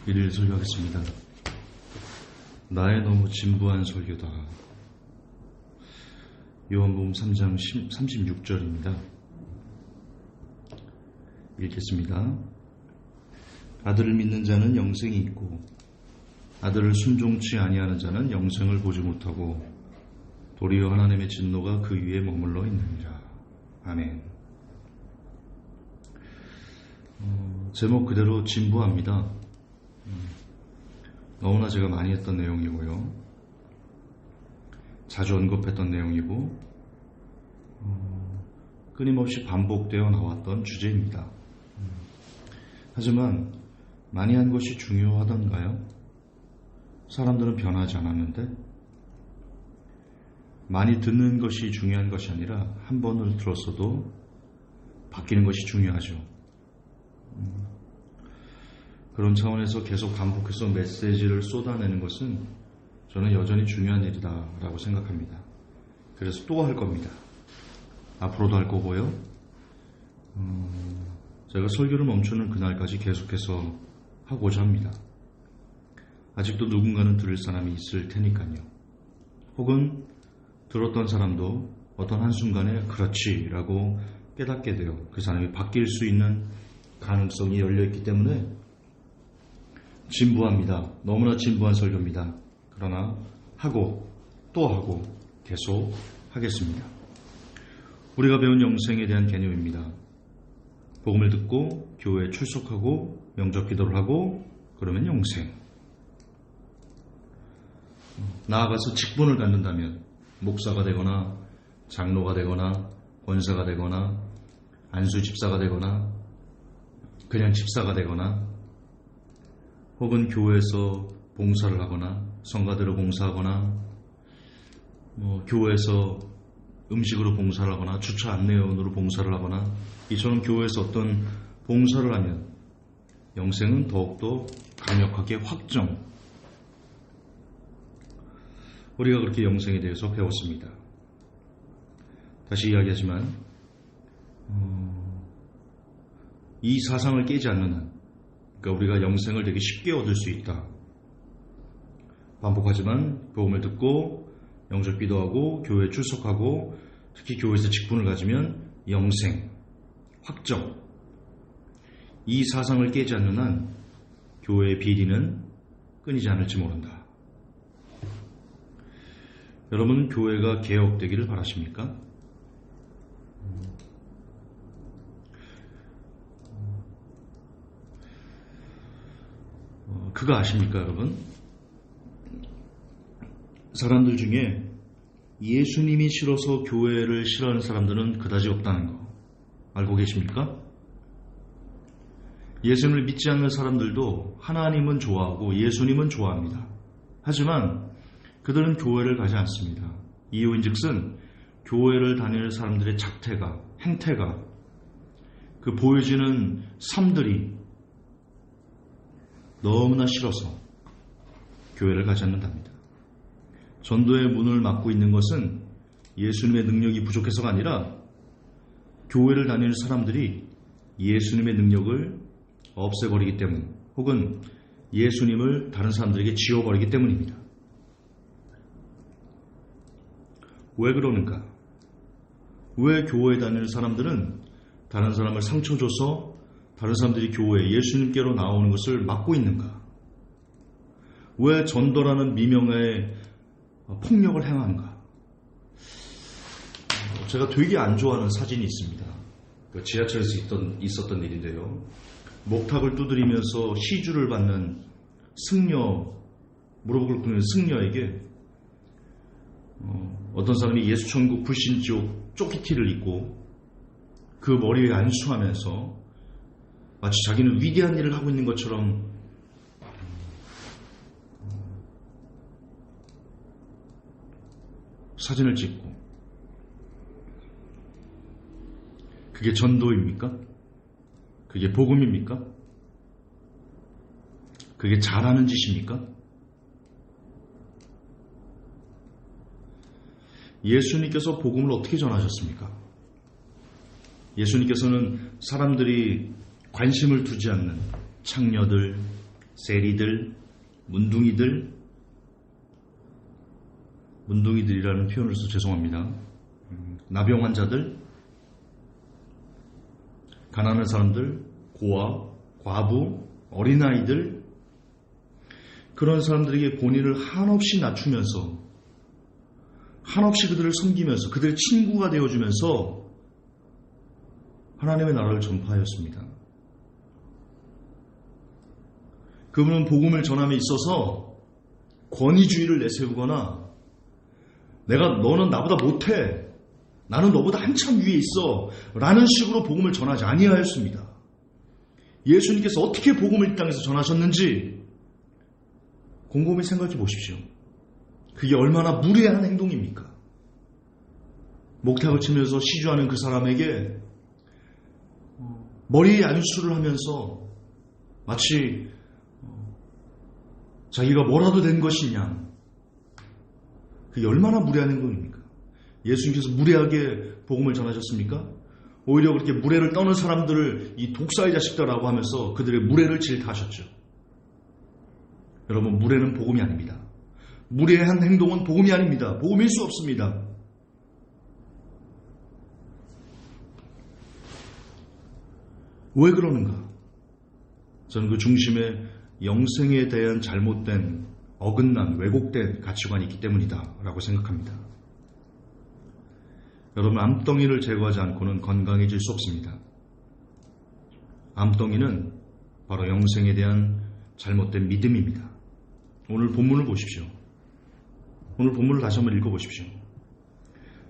일일 설교하겠습니다. 나의 너무 진부한 설교다. 요한복음 3장 36절입니다. 읽겠습니다. 아들을 믿는 자는 영생이 있고 아들을 순종치 아니하는 자는 영생을 보지 못하고 도리어 하나님의 진노가 그 위에 머물러 있느니라. 아멘. 제목 그대로 진부합니다. 너무나 제가 많이 했던 내용이고요. 자주 언급했던 내용이고 끊임없이 반복되어 나왔던 주제입니다. 하지만 많이 한 것이 중요하던가요? 사람들은 변하지 않았는데 많이 듣는 것이 중요한 것이 아니라 한 번을 들었어도 바뀌는 것이 중요하죠. 그런 차원에서 계속 반복해서 메시지를 쏟아내는 것은 저는 여전히 중요한 일이다라고 생각합니다. 그래서 또 할 겁니다. 앞으로도 할 거고요. 제가 설교를 멈추는 그날까지 계속해서 하고자 합니다. 아직도 누군가는 들을 사람이 있을 테니까요. 혹은 들었던 사람도 어떤 한순간에 그렇지라고 깨닫게 되어 그 사람이 바뀔 수 있는 가능성이 열려있기 때문에 진부합니다. 너무나 진부한 설교입니다. 그러나 하고 또 하고 계속 하겠습니다. 우리가 배운 영생에 대한 개념입니다. 복음을 듣고 교회에 출석하고 영접 기도를 하고 그러면 영생. 나아가서 직분을 갖는다면 목사가 되거나 장로가 되거나 권사가 되거나 안수 집사가 되거나 그냥 집사가 되거나 혹은 교회에서 봉사를 하거나 성가대로 봉사하거나 교회에서 음식으로 봉사를 하거나 주차 안내원으로 봉사를 하거나 이처럼 교회에서 어떤 봉사를 하면 영생은 더욱더 강력하게 확정. 우리가 그렇게 영생에 대해서 배웠습니다. 다시 이야기하지만 이 사상을 깨지 않는 한, 그러니까 우리가 영생을 되게 쉽게 얻을 수 있다. 반복하지만 복음을 듣고 영접 기도하고 교회에 출석하고 특히 교회에서 직분을 가지면 영생, 확정. 이 사상을 깨지 않는 한 교회의 비리는 끊이지 않을지 모른다. 여러분 교회가 개혁되기를 바라십니까? 그거 아십니까 여러분? 사람들 중에 예수님이 싫어서 교회를 싫어하는 사람들은 그다지 없다는 거 알고 계십니까? 예수님을 믿지 않는 사람들도 하나님은 좋아하고 예수님은 좋아합니다. 하지만 그들은 교회를 가지 않습니다. 이유인즉슨 교회를 다니는 사람들의 작태가, 행태가, 그 보여지는 삶들이 너무나 싫어서 교회를 가지 않는답니다. 전도의 문을 막고 있는 것은 예수님의 능력이 부족해서가 아니라 교회를 다니는 사람들이 예수님의 능력을 없애버리기 때문 혹은 예수님을 다른 사람들에게 지워버리기 때문입니다. 왜 그러는가? 왜 교회에 다니는 사람들은 다른 사람을 상처 줘서 다른 사람들이 교회에 예수님께로 나오는 것을 막고 있는가? 왜 전도라는 미명의 폭력을 행하는가? 제가 되게 안 좋아하는 사진이 있습니다. 지하철에서 있었던 일인데요. 목탁을 두드리면서 시주를 받는 승려, 무릎을 꿇는 승려에게 어떤 사람이 예수천국 불신족 쪼끼티를 입고 그 머리에 안수하면서 마치 자기는 위대한 일을 하고 있는 것처럼 사진을 찍고 그게 전도입니까? 그게 복음입니까? 그게 잘하는 짓입니까? 예수님께서 복음을 어떻게 전하셨습니까? 예수님께서는 사람들이 관심을 두지 않는 창녀들, 세리들, 문둥이들이라는 표현을 써서 죄송합니다. 나병 환자들, 가난한 사람들, 고아, 과부, 어린아이들, 그런 사람들에게 본인을 한없이 낮추면서, 한없이 그들을 섬기면서, 그들의 친구가 되어주면서 하나님의 나라를 전파하였습니다. 그분은 복음을 전함에 있어서 권위주의를 내세우거나 너는 나보다 못해, 나는 너보다 한참 위에 있어 라는 식으로 복음을 전하지 아니하였습니다. 예수님께서 어떻게 복음을 이 땅에서 전하셨는지 곰곰이 생각해 보십시오. 그게 얼마나 무례한 행동입니까? 목탁을 치면서 시주하는 그 사람에게 머리에 안수를 하면서 마치 자기가 뭐라도 된 것이냐, 그게 얼마나 무례한 행동입니까? 예수님께서 무례하게 복음을 전하셨습니까? 오히려 그렇게 무례를 떠는 사람들을 이 독사의 자식들라고 하면서 그들의 무례를 질타하셨죠. 여러분, 무례는 복음이 아닙니다. 무례한 행동은 복음이 아닙니다. 복음일 수 없습니다. 왜 그러는가? 저는 그 중심에 영생에 대한 잘못된, 어긋난, 왜곡된 가치관이 있기 때문이다 라고 생각합니다. 여러분, 암덩이를 제거하지 않고는 건강해질 수 없습니다. 암덩이는 바로 영생에 대한 잘못된 믿음입니다. 오늘 본문을 보십시오. 오늘 본문을 다시 한번 읽어보십시오.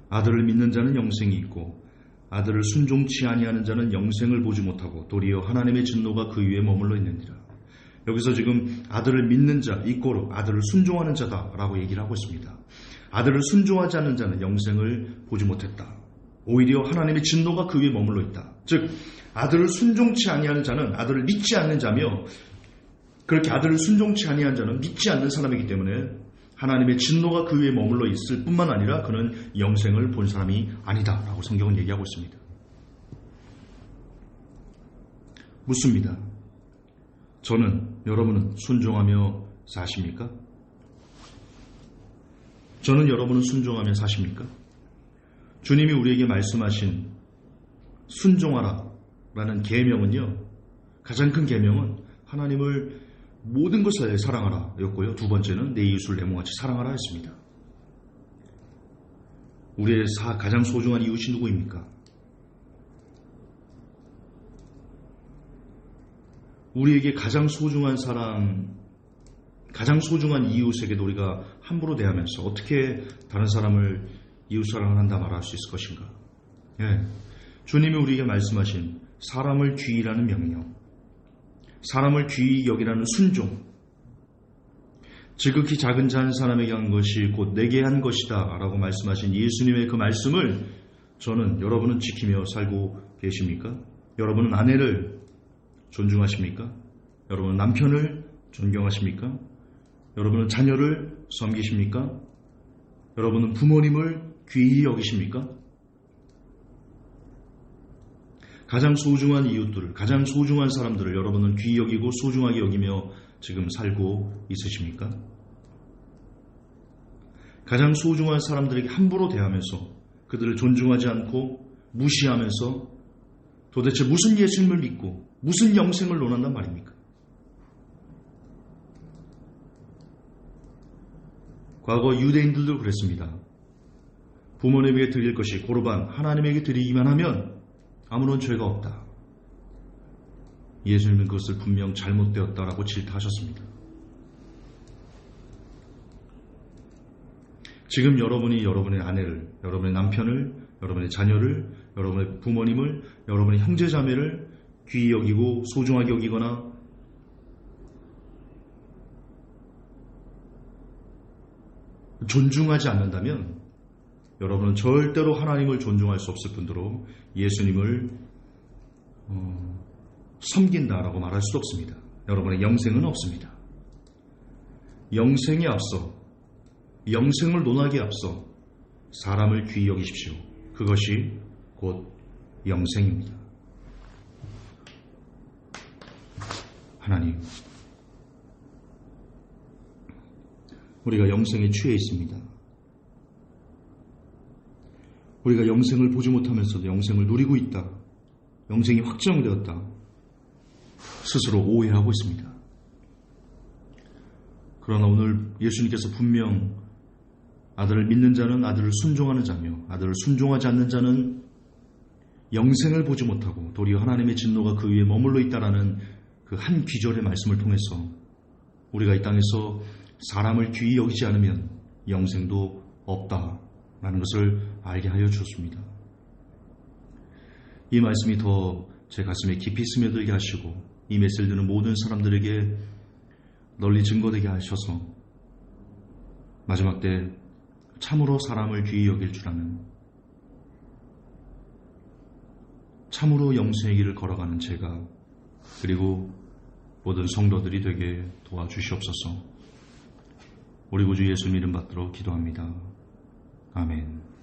아들을 믿는 자는 영생이 있고 아들을 순종치 아니하는 자는 영생을 보지 못하고 도리어 하나님의 진노가 그 위에 머물러 있느니라. 여기서 지금 아들을 믿는 자, 이꼬르 아들을 순종하는 자다라고 얘기를 하고 있습니다. 아들을 순종하지 않는 자는 영생을 보지 못했다. 오히려 하나님의 진노가 그 위에 머물러 있다. 즉 아들을 순종치 아니하는 자는 아들을 믿지 않는 자며, 그렇게 아들을 순종치 아니한 자는 믿지 않는 사람이기 때문에 하나님의 진노가 그 위에 머물러 있을 뿐만 아니라 그는 영생을 본 사람이 아니다 라고 성경은 얘기하고 있습니다. 묻습니다. 여러분은 순종하며 사십니까? 여러분은 순종하며 사십니까? 주님이 우리에게 말씀하신 순종하라 라는 계명은요, 가장 큰 계명은 하나님을 모든 것을 사랑하라 였고요, 두 번째는 내 이웃을 내 몸같이 사랑하라 했습니다. 우리의 가장 소중한 이웃이 누구입니까? 우리에게 가장 소중한 사람, 가장 소중한 이웃에게도 우리가 함부로 대하면서 어떻게 다른 사람을 이웃 사랑을 한다 말할 수 있을 것인가? 주님이 우리에게 말씀하신 사람을 귀히라는 명령, 사람을 귀히 여기라는 순종, 지극히 작은 자 한 사람에게 한 것이 곧 내게 한 것이다 라고 말씀하신 예수님의 그 말씀을 여러분은 지키며 살고 계십니까? 여러분은 아내를 존중하십니까? 여러분은 남편을 존경하십니까? 여러분은 자녀를 섬기십니까? 여러분은 부모님을 귀히 여기십니까? 가장 소중한 이웃들을, 가장 소중한 사람들을 여러분은 귀히 여기고 소중하게 여기며 지금 살고 있으십니까? 가장 소중한 사람들에게 함부로 대하면서 그들을 존중하지 않고 무시하면서 도대체 무슨 예수님을 믿고 무슨 영생을 논한단 말입니까? 과거 유대인들도 그랬습니다. 부모님에게 드릴 것이 고르반 하나님에게 드리기만 하면 아무런 죄가 없다. 예수님은 그것을 분명 잘못되었다라고 질타하셨습니다. 지금 여러분이 여러분의 아내를, 여러분의 남편을, 여러분의 자녀를, 여러분의 부모님을, 여러분의 형제자매를 귀히 여기고 소중하게 여기거나 존중하지 않는다면 여러분은 절대로 하나님을 존중할 수 없을 뿐더러 예수님을 섬긴다라고 말할 수도 없습니다. 여러분의 영생은 없습니다. 영생에 앞서, 영생을 논하기에 앞서 사람을 귀히 여기십시오. 그것이 곧 영생입니다. 하나님, 우리가 영생에 취해 있습니다. 우리가 영생을 보지 못하면서도 영생을 누리고 있다. 영생이 확정되었다. 스스로 오해하고 있습니다. 그러나 오늘 예수님께서 분명 아들을 믿는 자는 아들을 순종하는 자며 아들을 순종하지 않는 자는 영생을 보지 못하고 도리어 하나님의 진노가 그 위에 머물러 있다라는 그 한 귀절의 말씀을 통해서 우리가 이 땅에서 사람을 귀히 여기지 않으면 영생도 없다라는 것을 알게 하여 주었습니다. 이 말씀이 더 제 가슴에 깊이 스며들게 하시고 이 메시지를 듣는 모든 사람들에게 널리 증거되게 하셔서 마지막 때 참으로 사람을 귀히 여길 줄 아는 참으로 영생의 길을 걸어가는 제가 그리고 모든 성도들이 되게 도와주시옵소서. 우리 구주 예수님 이름 받들어 기도합니다. 아멘.